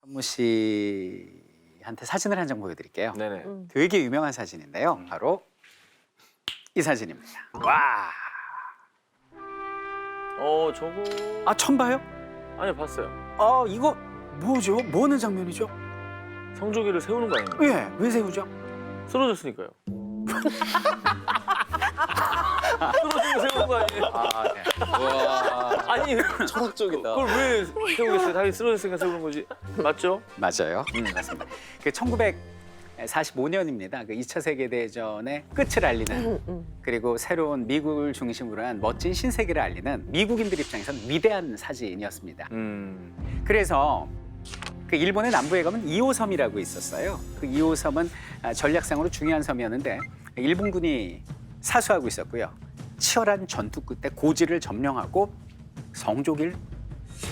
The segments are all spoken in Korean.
현무 씨한테 사진을 한 장 보여드릴게요. 네네. 되게 유명한 사진인데요. 바로 이 사진입니다. 와, 저거. 아 처음 봐요? 아니 봤어요. 아 이거 뭐죠? 뭐 하는 장면이죠? 성조기를 세우는 거 아닌가요? 예, 왜 세우죠? 쓰러졌으니까요. 쓰러지고 세우는 거 아니에요? 아, 네. 와, 아니 철학적이다. 그걸 왜 세우겠어요? 당연히 쓰러졌으니까 세우는 거지. 맞죠? 맞아요. 맞습니다. 그 1945년입니다. 그 2차 세계대전의 끝을 알리는 그리고 새로운 미국을 중심으로 한 멋진 신세계를 알리는 미국인들 입장에서는 위대한 사진이었습니다. 그래서 그 일본의 남부에 가면 2호 섬이라고 있었어요. 그 2호 섬은 전략상으로 중요한 섬이었는데 일본군이 사수하고 있었고요. 치열한 전투 끝에 고지를 점령하고 성조기를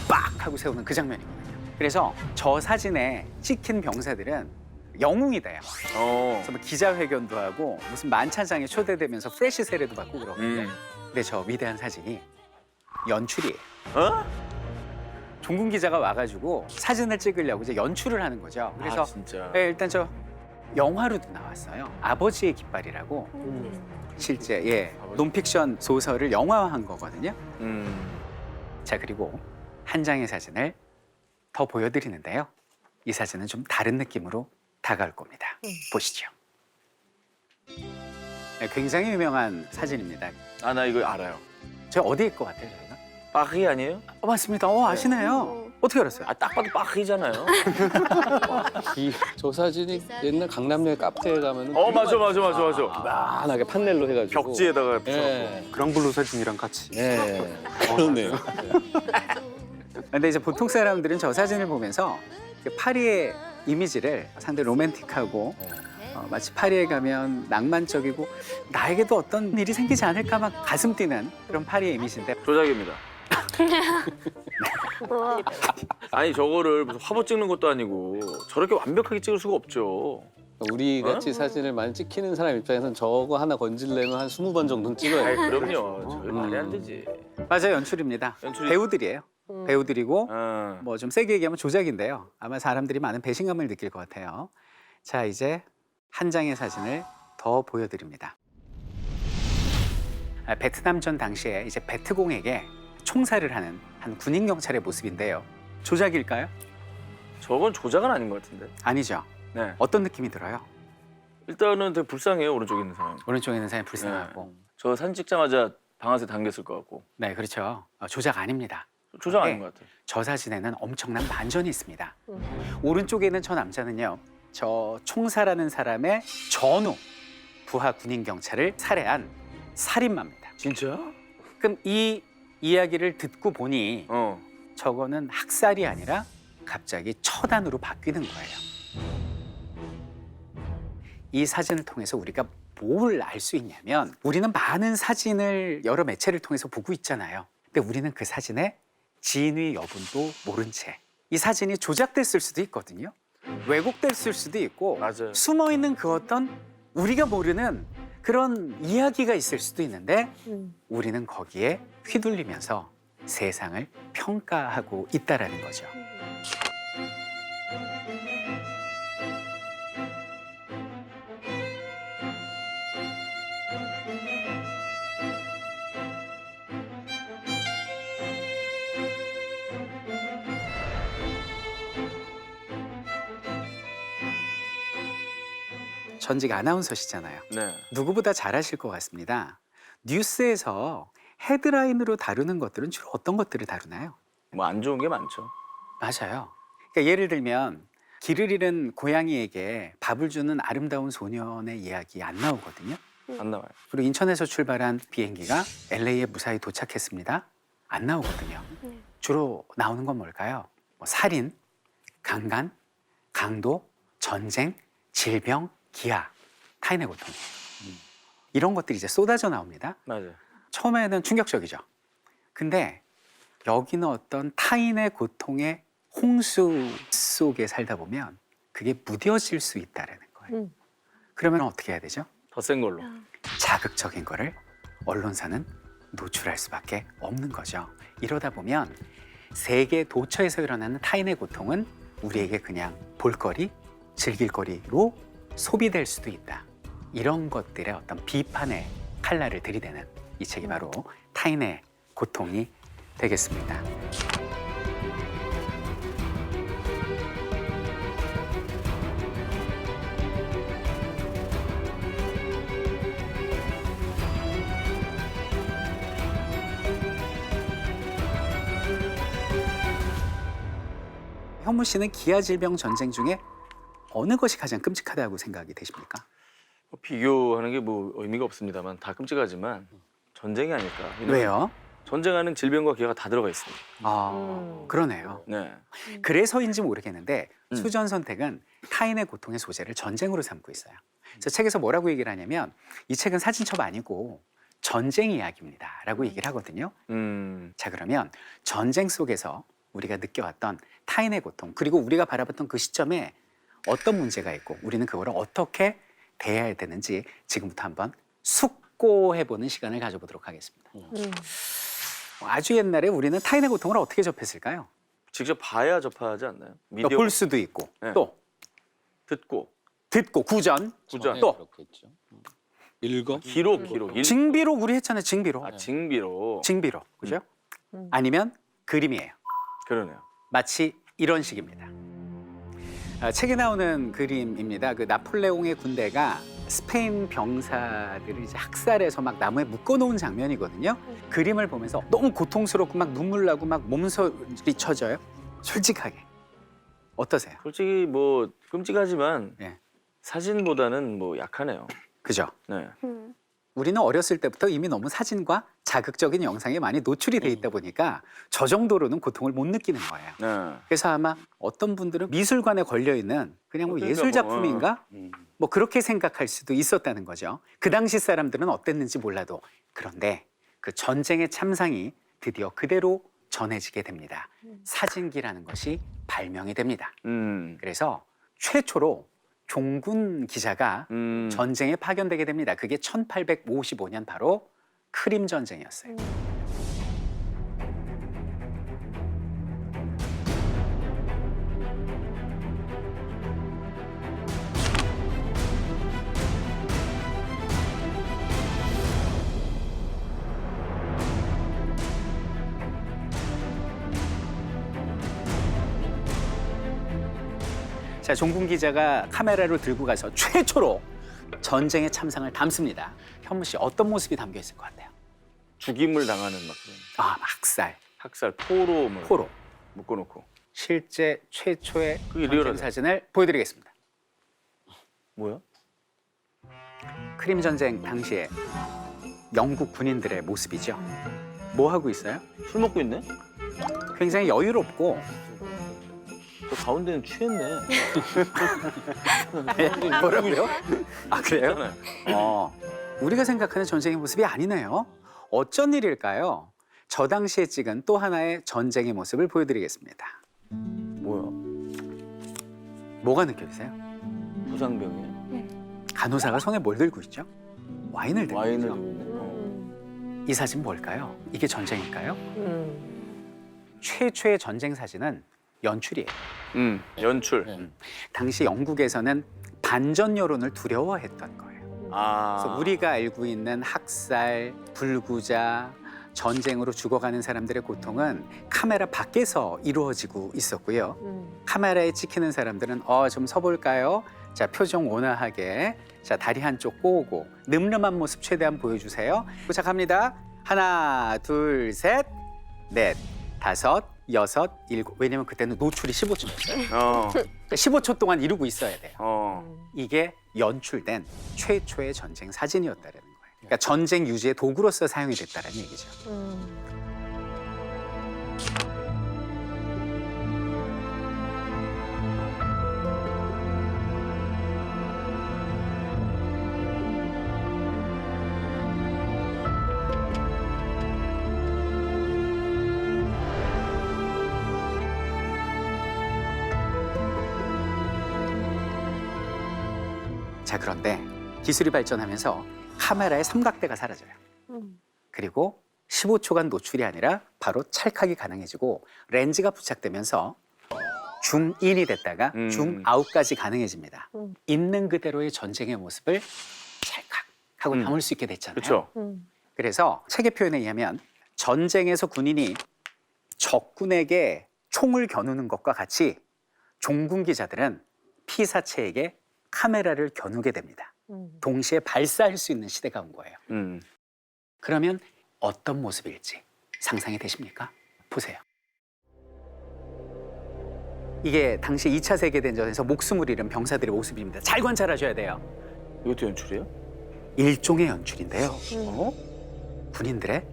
빡 하고 세우는 그 장면이거든요. 그래서 저 사진에 찍힌 병사들은 영웅이 돼요. 그래서 뭐 기자회견도 하고 무슨 만찬장에 초대되면서 프레시 세례도 받고 그러거든요. 근데 저 위대한 사진이 연출이에요. 종군 기자가 와가지고 사진을 찍으려고 이제 연출을 하는 거죠. 그래서 아, 진짜. 네, 일단 저 영화로도 나왔어요. 아버지의 깃발이라고 실제 논픽션 소설을 영화화한 거거든요. 자, 그리고 한 장의 사진을 더 보여드리는데요. 이 사진은 좀 다른 느낌으로 다가올 겁니다. 보시죠. 네, 굉장히 유명한 사진입니다. 아 나 이거 알아요. 저 어디일 것 같아요, 저희가? 빠기 아니에요? 맞습니다. 아시네요. 어떻게 알았어요? 아 딱 봐도 빠기잖아요. 저 사진이 옛날 강남역 카페에 가면은 맞아. 만하게 판넬로 해가지고 벽지에다가 예, 그랑블루 사진이랑 같이. 예, 그러네요. 근데 이제 보통 사람들은 저 사진을 보면서 그 파리의 이미지를 상당히 로맨틱하고 마치 파리에 가면 낭만적이고 나에게도 어떤 일이 생기지 않을까 막 가슴 뛰는 그런 파리의 이미지인데 조작입니다. 아니 저거를 무슨 화보 찍는 것도 아니고 저렇게 완벽하게 찍을 수가 없죠. 우리 같이 사진을 많이 찍히는 사람 입장에서는 저거 하나 건질려면 한 20번 정도는 찍어야 아이 돼요. 그럼요. 저게 말이 안 되지. 맞아요, 연출입니다. 연출이- 배우들이에요. 배우들이고 어. 뭐 좀 세게 얘기하면 조작인데요. 아마 사람들이 많은 배신감을 느낄 것 같아요. 자, 이제 한 장의 사진을 더 보여드립니다. 베트남전 당시에 이제 베트공에게 총살을 하는 한 군인 경찰의 모습인데요. 조작일까요? 저건 조작은 아닌 것 같은데. 아니죠. 네. 어떤 느낌이 들어요? 일단은 되게 불쌍해요 오른쪽에 있는 사람. 오른쪽에 있는 사람이 불쌍하고. 저 사진 찍자마자 방아쇠 당겼을 것 같고. 네, 그렇죠. 조작 아닙니다. 조작 아닌 네. 것 같아요. 저 사진에는 엄청난 반전이 있습니다. 오른쪽에 있는 저 남자는요, 저 총살하는 사람의 전후 부하 군인 경찰을 살해한 살인마입니다. 진짜? 그럼 이 이야기를 듣고 보니 어. 저거는 학살이 아니라 갑자기 처단으로 바뀌는 거예요. 이 사진을 통해서 우리가 뭘 알 수 있냐면 우리는 많은 사진을 여러 매체를 통해서 보고 있잖아요. 근데 우리는 그 사진의 진위 여부도 모른 채 이 사진이 조작됐을 수도 있거든요. 왜곡됐을 수도 있고 맞아요. 숨어있는 그 어떤 우리가 모르는 그런 이야기가 있을 수도 있는데 우리는 거기에 휘둘리면서 세상을 평가하고 있다라는 거죠. 전직 아나운서시잖아요. 네. 누구보다 잘하실 것 같습니다. 뉴스에서 헤드라인으로 다루는 것들은 주로 어떤 것들을 다루나요? 뭐 안 좋은 게 많죠. 맞아요. 그러니까 예를 들면 길을 잃은 고양이에게 밥을 주는 아름다운 소년의 이야기 안 나오거든요. 안 나와요. 그리고 인천에서 출발한 비행기가 LA에 무사히 도착했습니다. 안 나오거든요. 주로 나오는 건 뭘까요? 뭐 살인, 강간, 강도, 전쟁, 질병, 기아, 타인의 고통. 이런 것들이 이제 쏟아져 나옵니다. 맞아요. 처음에는 충격적이죠. 근데 여기는 어떤 타인의 고통의 홍수 속에 살다 보면 그게 무뎌질 수 있다는 거예요. 그러면 어떻게 해야 되죠? 더 센 걸로. 자극적인 거를 언론사는 노출할 수밖에 없는 거죠. 이러다 보면 세계 도처에서 일어나는 타인의 고통은 우리에게 그냥 볼거리, 즐길거리로 소비될 수도 있다. 이런 것들의 어떤 비판의 칼날을 들이대는 이 책이 바로 타인의 고통이 되겠습니다. 현무 씨는 기아 질병 전쟁 중에 어느 것이 가장 끔찍하다고 생각이 되십니까? 비교하는 게 뭐 의미가 없습니다만 다 끔찍하지만 전쟁이 아닐까. 왜요? 전쟁하는 질병과 기아가 다 들어가 있습니다. 그러네요. 네. 그래서인지 모르겠는데 음. 수전 선택은 타인의 고통의 소재를 전쟁으로 삼고 있어요. 그래서 책에서 뭐라고 얘기를 하냐면 이 책은 사진첩 아니고 전쟁 이야기입니다라고 얘기를 하거든요. 자, 그러면 전쟁 속에서 우리가 느껴왔던 타인의 고통, 그리고 우리가 바라봤던 그 시점에 어떤 문제가 있고 우리는 그거를 어떻게 대해야 되는지 지금부터 한번 숙고해보는 시간을 가져보도록 하겠습니다. 아주 옛날에 우리는 타인의 고통을 어떻게 접했을까요? 직접 봐야 접하지 않나요? 또 미디어 볼 수도 있고 네. 또 듣고 듣고 구전, 구전. 또 그렇겠죠. 읽어? 기록. 징비록 우리 했잖아요. 징비록. 아, 징비로. 징비록. 그죠? 아니면 그림이에요. 그러네요. 마치 이런 식입니다. 책에 나오는 그림입니다. 그 나폴레옹의 군대가 스페인 병사들을 이제 학살해서 막 나무에 묶어놓은 장면이거든요. 그림을 보면서 너무 고통스럽고 막 눈물 나고 막 몸서리 쳐져요. 솔직하게 어떠세요? 솔직히 뭐 끔찍하지만 예. 사진보다는 뭐 약하네요. 그죠? 네. 우리는 어렸을 때부터 이미 너무 사진과 자극적인 영상에 많이 노출이 돼 있다 보니까 저 정도로는 고통을 못 느끼는 거예요. 네. 그래서 아마 어떤 분들은 미술관에 걸려 있는 그냥 뭐 예술 작품인가? 뭐 그렇게 생각할 수도 있었다는 거죠. 그 당시 사람들은 어땠는지 몰라도. 그런데 그 전쟁의 참상이 드디어 그대로 전해지게 됩니다. 사진기라는 것이 발명이 됩니다. 그래서 최초로 종군 기자가 전쟁에 파견되게 됩니다. 그게 1855년 바로 크림 전쟁이었어요. 자, 종군 기자가 카메라를 들고 가서 최초로 전쟁의 참상을 담습니다. 현무 씨 어떤 모습이 담겨 있을 것 같아요? 죽임을 당하는 막 그런 아, 학살, 학살, 포로 뭐 포로. 묶어놓고. 실제 최초의 그게 전쟁 리얼하네. 사진을 보여드리겠습니다. 뭐야? 크림 전쟁 당시에 영국 군인들의 모습이죠. 뭐 하고 있어요? 술 먹고 있네? 굉장히 여유롭고 저 가운데는 취했네. 뭐라고요? 아, 그래요? 있잖아요. 우리가 생각하는 전쟁의 모습이 아니네요. 어쩐 일일까요? 저 당시에 찍은 또 하나의 전쟁의 모습을 보여드리겠습니다. 뭐야? 뭐가 느껴지세요? 부상병이에요. 간호사가 손에 뭘 들고 있죠? 와인을 들고 와인을 있죠. 들고 있네. 이 사진 뭘까요? 이게 전쟁일까요? 최초의 전쟁 사진은 연출이에요. 연출. 당시 영국에서는 반전 여론을 두려워했던 거예요. 아. 그래서 우리가 알고 있는 학살, 불구자, 전쟁으로 죽어가는 사람들의 고통은 카메라 밖에서 이루어지고 있었고요. 카메라에 찍히는 사람들은 좀 서볼까요? 자, 표정 온화하게. 자, 다리 한쪽 꼬고 늠름한 모습 최대한 보여주세요. 자, 갑니다. 하나, 둘, 셋, 넷, 다섯, 여섯, 일곱. 왜냐면 그때는 노출이 15초였어요. 그러니까 15초 동안 이루고 있어야 돼요. 이게 연출된 최초의 전쟁 사진이었다는 거예요. 그러니까 전쟁 유지의 도구로서 사용이 됐다는 얘기죠. 자, 그런데 기술이 발전하면서 카메라의 삼각대가 사라져요. 그리고 15초간 노출이 아니라 바로 찰칵이 가능해지고 렌즈가 부착되면서 중인이 됐다가 중아웃까지 가능해집니다. 음. 있는 그대로의 전쟁의 모습을 찰칵 하고 담을 수 있게 됐잖아요. 그렇죠. 그래서 책의 표현에 의하면 전쟁에서 군인이 적군에게 총을 겨누는 것과 같이 종군 기자들은 피사체에게 카메라를 겨누게 됩니다. 동시에 발사할 수 있는 시대가 온 거예요. 그러면 어떤 모습일지 상상이 되십니까? 보세요. 이게 당시 2차 세계대전에서 목숨을 잃은 병사들의 모습입니다. 잘 관찰하셔야 돼요. 이것도 연출이에요? 일종의 연출인데요. 군인들의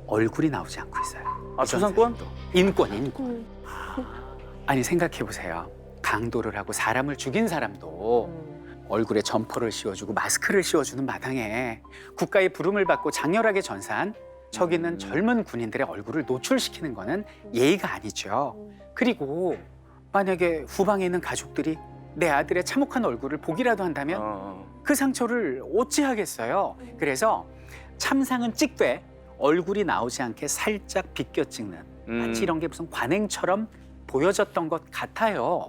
얼굴이 나오지 않고 있어요. 아, 초상권? 인권. 아니 생각해 보세요. 강도를 하고 사람을 죽인 사람도 얼굴에 점퍼를 씌워주고 마스크를 씌워주는 마당에 국가의 부름을 받고 장렬하게 전사한 저기 있는 젊은 군인들의 얼굴을 노출시키는 거는 예의가 아니죠. 그리고 만약에 후방에 있는 가족들이 내 아들의 참혹한 얼굴을 보기라도 한다면 그 상처를 어찌 하겠어요. 그래서 참상은 찍되 얼굴이 나오지 않게 살짝 비껴 찍는 마치 이런 게 무슨 관행처럼 보여졌던 것 같아요.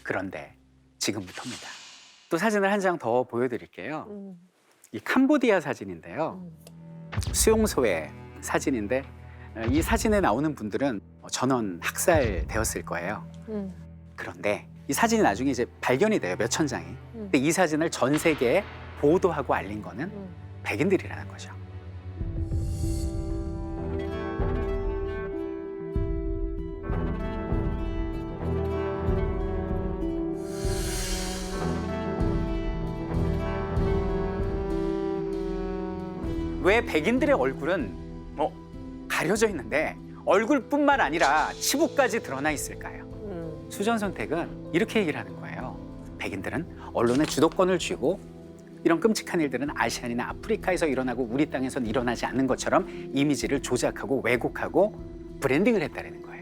그런데 지금부터입니다. 또 사진을 한 장 더 보여드릴게요. 이 캄보디아 사진인데요. 수용소의 사진인데 이 사진에 나오는 분들은 전원 학살되었을 거예요. 그런데 이 사진이 나중에 이제 발견이 돼요. 몇천 장이. 근데 이 사진을 전 세계에 보도하고 알린 거는 백인들이라는 거죠. 왜 백인들의 얼굴은 가려져 있는데 얼굴뿐만 아니라 치부까지 드러나 있을까요? 수전 선택은 이렇게 얘기를 하는 거예요. 백인들은 언론의 주도권을 쥐고 이런 끔찍한 일들은 아시안이나 아프리카에서 일어나고 우리 땅에선 일어나지 않는 것처럼 이미지를 조작하고 왜곡하고 브랜딩을 했다는 거예요.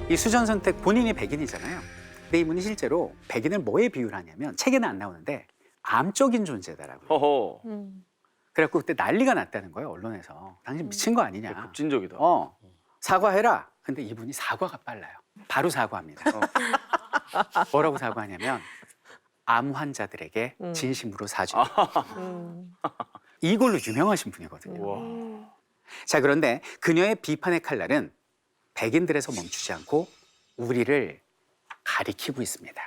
이 수전 선택 본인이 백인이잖아요. 근데 이분이 실제로 백인을 뭐에 비유를 하냐면 책에는 안 나오는데 암적인 존재다라고. 허허. 그래갖고 그때 난리가 났다는 거예요, 언론에서. 당신 미친 거 아니냐. 급진적이다. 사과해라. 근데 이분이 사과가 빨라요. 바로 사과합니다. 뭐라고 사과하냐면 암 환자들에게 진심으로 사죄. 이걸로 유명하신 분이거든요. 우와. 자, 그런데 그녀의 비판의 칼날은 백인들에서 멈추지 않고 우리를 가리키고 있습니다.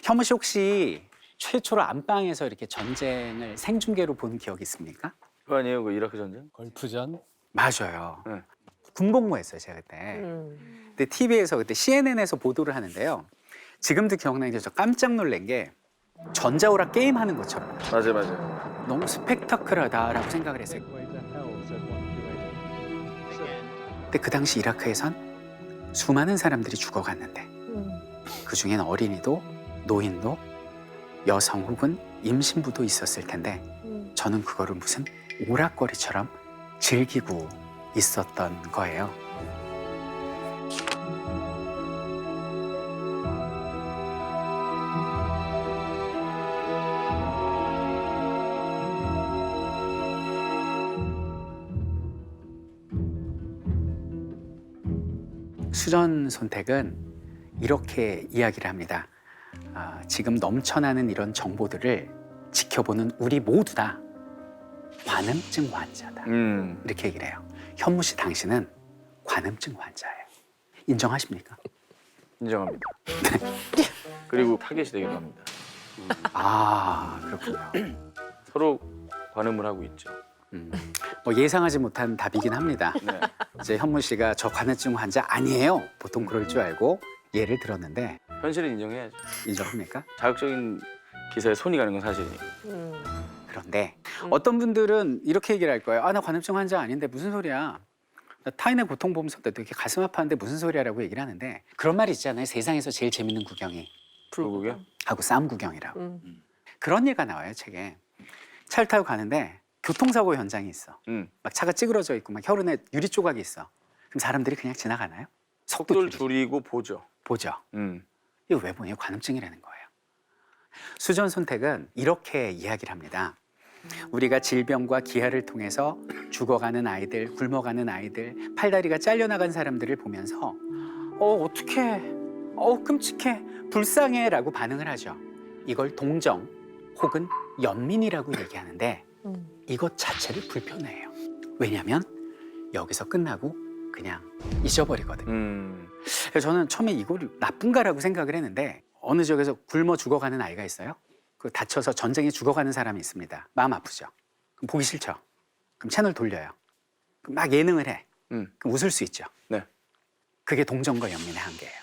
현무 씨 혹시 최초로 안방에서 이렇게 전쟁을 생중계로 본 기억이 있습니까? 그거 아니에요? 그 이라크 전쟁? 걸프전? 맞아요. 네. 군복무했어요, 제가 그때. 근데 TV에서 그때 CNN에서 보도를 하는데요. 지금도 기억나는데 저 깜짝 놀란 게 전자오락 게임 하는 것처럼 맞아요. 너무 스펙타클하다라고 생각을 했어요. 근데 그 당시 이라크에선 수많은 사람들이 죽어갔는데 그중엔 어린이도 노인도 여성 혹은 임신부도 있었을 텐데 저는 그거를 무슨 오락거리처럼 즐기고 있었던 거예요. 수전 선택은 이렇게 이야기를 합니다. 지금 넘쳐나는 이런 정보들을 지켜보는 우리 모두 다 관음증 환자다. 이렇게 얘기를 해요. 현무 씨 당신은 관음증 환자예요. 인정하십니까? 인정합니다. 그리고 타겟이 되기도 합니다. 아, 그렇군요. 서로 관음을 하고 있죠. 뭐 예상하지 못한 답이긴 합니다. 네. 이제 현무 씨가 저 관음증 환자 아니에요. 보통 그럴 줄 알고 예를 들었는데 현실은 인정해야죠. 인정합니까? 자극적인 기사에 손이 가는 건 사실이니까. 그런데 어떤 분들은 이렇게 얘기를 할 거예요. 나 관음증 환자 아닌데 무슨 소리야. 나 타인의 고통 보면서 나도 이렇게 가슴 아파하는데 무슨 소리야라고 얘기를 하는데 그런 말 있잖아요. 세상에서 제일 재밌는 구경이 불구경? 하고 싸움 구경이라고. 그런 얘기가 나와요, 책에. 차를 타고 가는데 교통사고 현장이 있어. 막 차가 찌그러져 있고 막 혈흔에 유리 조각이 있어. 그럼 사람들이 그냥 지나가나요? 속도를 줄이고 보죠. 보죠. 이거 왜 보냐? 관음증이라는 거예요. 수전 선택은 이렇게 이야기를 합니다. 우리가 질병과 기아를 통해서 죽어가는 아이들, 굶어가는 아이들, 팔다리가 잘려나간 사람들을 보면서 어떡해, 끔찍해, 불쌍해라고 반응을 하죠. 이걸 동정 혹은 연민이라고 얘기하는데 이것 자체를 불편해해요. 왜냐하면 여기서 끝나고 그냥 잊어버리거든요. 그래서 저는 처음에 이걸 나쁜가라고 생각을 했는데 어느 지역에서 굶어 죽어가는 아이가 있어요. 그 다쳐서 전쟁에 죽어가는 사람이 있습니다. 마음 아프죠. 그럼 보기 싫죠. 그럼 채널 돌려요. 그럼 막 예능을 해. 그럼 웃을 수 있죠. 네. 그게 동정과 연민의 한계예요.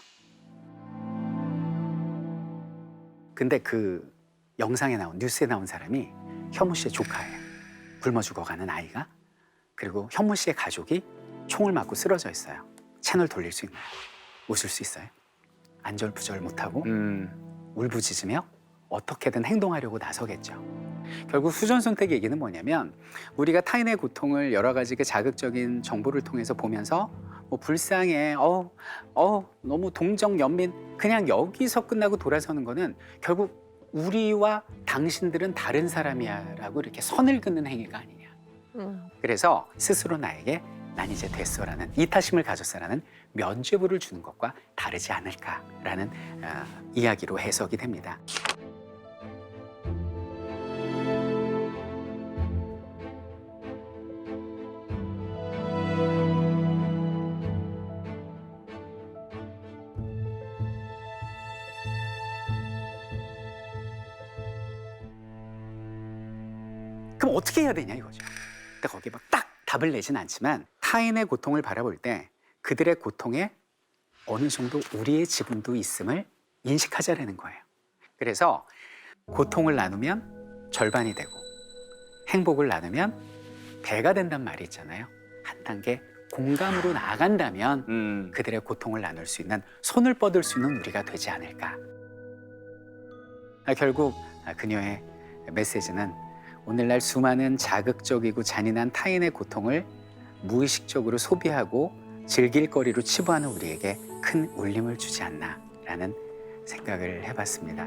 근데 그 영상에 나온 뉴스에 나온 사람이 현무 씨의 조카예요. 굶어 죽어가는 아이가. 그리고 현무 씨의 가족이 총을 맞고 쓰러져 있어요. 채널 돌릴 수 있나요? 웃을 수 있어요? 안절부절 못하고 울부짖으며 어떻게든 행동하려고 나서겠죠. 결국 수전 선택 얘기는 뭐냐면 우리가 타인의 고통을 여러 가지 그 자극적인 정보를 통해서 보면서 뭐 불쌍해, 너무 동정, 연민 그냥 여기서 끝나고 돌아서는 거는 결국 우리와 당신들은 다른 사람이야 라고 이렇게 선을 긋는 행위가 아니냐. 그래서 스스로 나에게 난 이제 됐어라는 이타심을 가졌어라는 면죄부를 주는 것과 다르지 않을까라는 이야기로 해석이 됩니다. 그럼 어떻게 해야 되냐 이거죠. 근데 거기에 막 딱 답을 내진 않지만 타인의 고통을 바라볼 때 그들의 고통에 어느 정도 우리의 지분도 있음을 인식하자라는 거예요. 그래서 고통을 나누면 절반이 되고 행복을 나누면 배가 된단 말이 있잖아요. 한 단계 공감으로 나아간다면 그들의 고통을 나눌 수 있는 손을 뻗을 수 있는 우리가 되지 않을까. 결국 그녀의 메시지는 오늘날 수많은 자극적이고 잔인한 타인의 고통을 무의식적으로 소비하고 즐길 거리로 치부하는 우리에게 큰 울림을 주지 않나라는 생각을 해봤습니다.